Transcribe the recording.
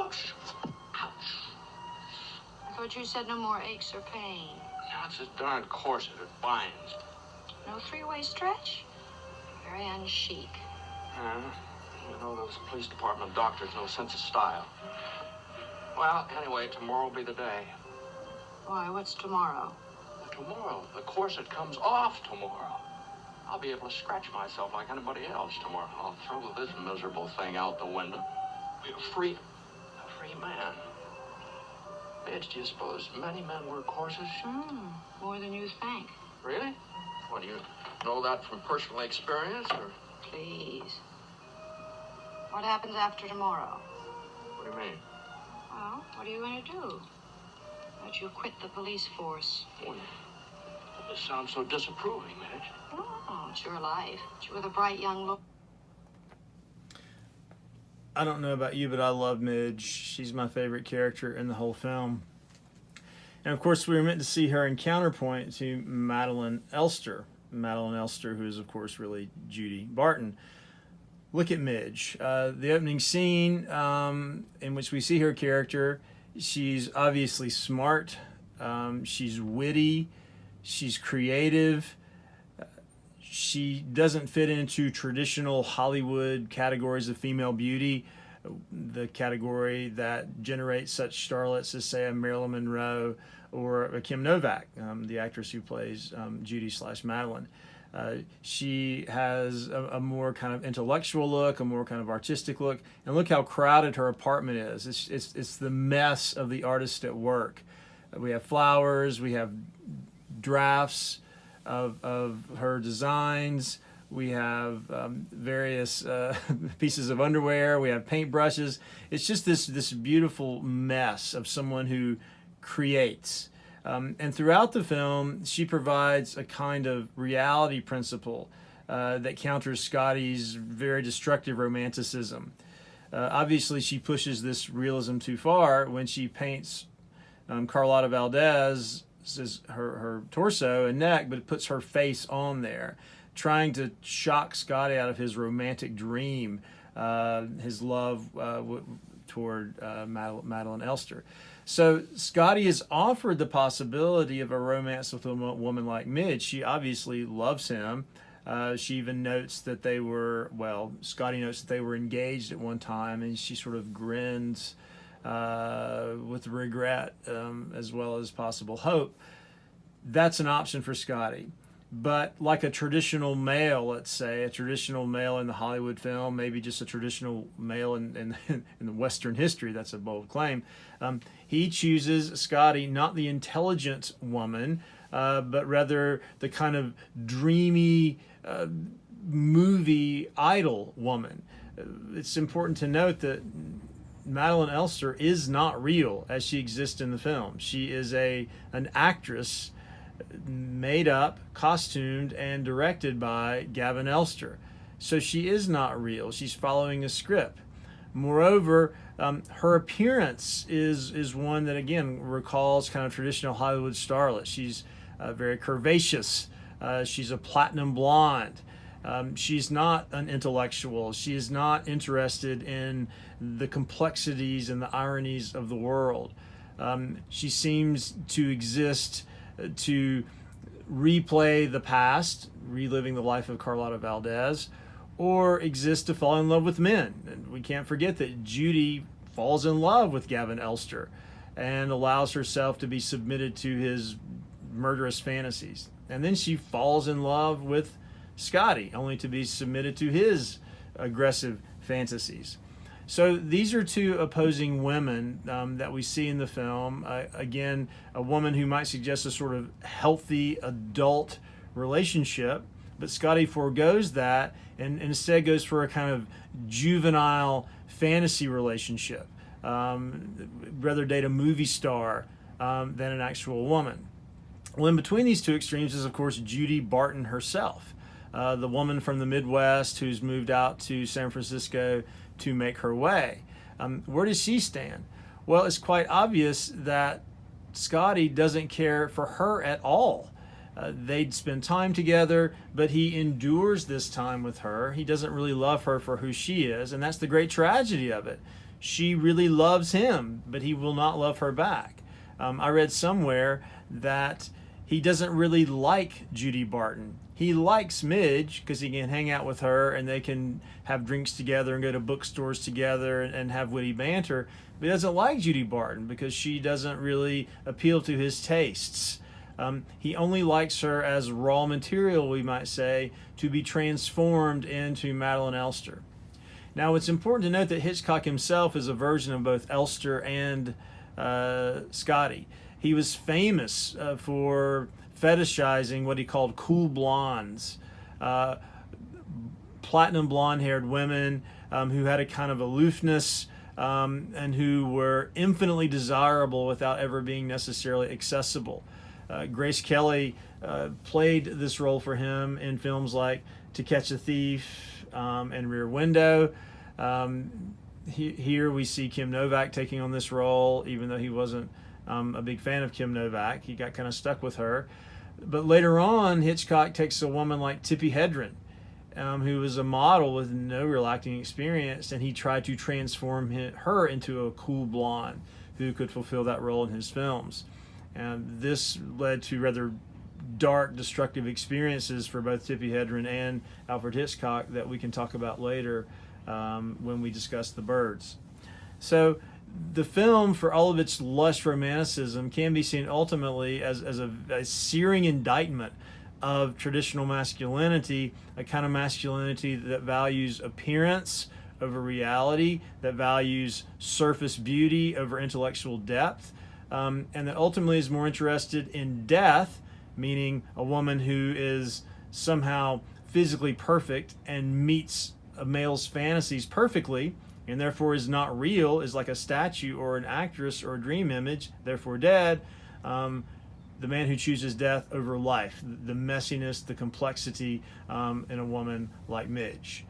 Ouch. Ouch. I thought you said no more aches or pain. Now, it's this darn corset. It binds. No three-way stretch? Very unchic. You know, those police department doctors, no sense of style. Well, anyway, tomorrow will be the day. Why, what's tomorrow? Tomorrow. The corset comes off tomorrow. I'll be able to scratch myself like anybody else tomorrow. I'll throw this miserable thing out the window. Be a free man. Midge, do you suppose many men wear corsets? More than you think. Really? What, do you know that from personal experience, or? Please. What happens after tomorrow? What do you mean? Well, what are you going to do? That you quit the police force. Well, this sounds so disapproving, Midge. Oh, it's your life. You're with a bright young look. I don't know about you, but I love Midge. She's my favorite character in the whole film. And of course, we were meant to see her in counterpoint to Madeline Elster. Madeline Elster, who is, of course, really Judy Barton. Look at Midge. The opening scene in which we see her character, she's obviously smart. She's witty. She's creative. She doesn't fit into traditional Hollywood categories of female beauty, the category that generates such starlets as, say, a Marilyn Monroe or a Kim Novak, the actress who plays Judy/Madeline. She has a more kind of intellectual look, a more kind of artistic look, and look how crowded her apartment is. It's the mess of the artist at work. We have flowers, we have drafts of her designs, we have various pieces of underwear, we have paintbrushes. It's just this beautiful mess of someone who creates. And throughout the film, she provides a kind of reality principle that counters Scotty's very destructive romanticism. Obviously, she pushes this realism too far when she paints Carlotta Valdez, her torso and neck, but puts her face on there, trying to shock Scotty out of his romantic dream, his love toward Madeline Elster. So Scotty is offered the possibility of a romance with a woman like Midge. She obviously loves him. She even notes that Scotty notes that they were engaged at one time, and she sort of grins with regret as well as possible hope. That's an option for Scotty. But like a traditional male, let's say, a traditional male in the Hollywood film, maybe just a traditional male in the Western history, that's a bold claim, he chooses Scotty, not the intelligent woman, but rather the kind of dreamy movie idol woman. It's important to note that Madeline Elster is not real as she exists in the film. She is an actress made up, costumed, and directed by Gavin Elster. So she is not real. She's following a script. Moreover, her appearance is one that, again, recalls kind of traditional Hollywood starlet. She's very curvaceous. She's a platinum blonde. She's not an intellectual. She is not interested in the complexities and the ironies of the world. She seems to exist to replay the past, reliving the life of Carlotta Valdez, or exist to fall in love with men. And we can't forget that Judy falls in love with Gavin Elster and allows herself to be submitted to his murderous fantasies. And then she falls in love with Scotty, only to be submitted to his aggressive fantasies. So these are two opposing women that we see in the film. Again, a woman who might suggest a sort of healthy adult relationship, but Scotty forgoes that and instead goes for a kind of juvenile fantasy relationship. Rather date a movie star than an actual woman. Well, in between these two extremes is, of course, Judy Barton herself, the woman from the Midwest who's moved out to San Francisco to make her way. Where does she stand? Well, it's quite obvious that Scotty doesn't care for her at all. They'd spend time together, but he endures this time with her. He doesn't really love her for who she is, and that's the great tragedy of it. she really loves him, but he will not love her back. I read somewhere that he doesn't really like Judy Barton. He likes Midge because he can hang out with her and they can have drinks together and go to bookstores together and have witty banter. But he doesn't like Judy Barton because she doesn't really appeal to his tastes. He only likes her as raw material, we might say, to be transformed into Madeline Elster. Now, it's important to note that Hitchcock himself is a version of both Elster and Scotty. He was famous for fetishizing what he called cool blondes, platinum blonde-haired women who had a kind of aloofness and who were infinitely desirable without ever being necessarily accessible. Grace Kelly played this role for him in films like To Catch a Thief and Rear Window. Here we see Kim Novak taking on this role, even though he wasn't a big fan of Kim Novak. He got kind of stuck with her. But later on, Hitchcock takes a woman like Tippi Hedren, who was a model with no real acting experience, and he tried to transform her into a cool blonde who could fulfill that role in his films. And this led to rather dark, destructive experiences for both Tippi Hedren and Alfred Hitchcock that we can talk about later when we discuss The Birds. So the film, for all of its lush romanticism, can be seen ultimately as a searing indictment of traditional masculinity, a kind of masculinity that values appearance over reality, that values surface beauty over intellectual depth, and that ultimately is more interested in death, meaning a woman who is somehow physically perfect and meets a male's fantasies perfectly, and therefore is not real, is like a statue or an actress or a dream image, therefore dead. The man who chooses death over life, the messiness, the complexity in a woman like Midge.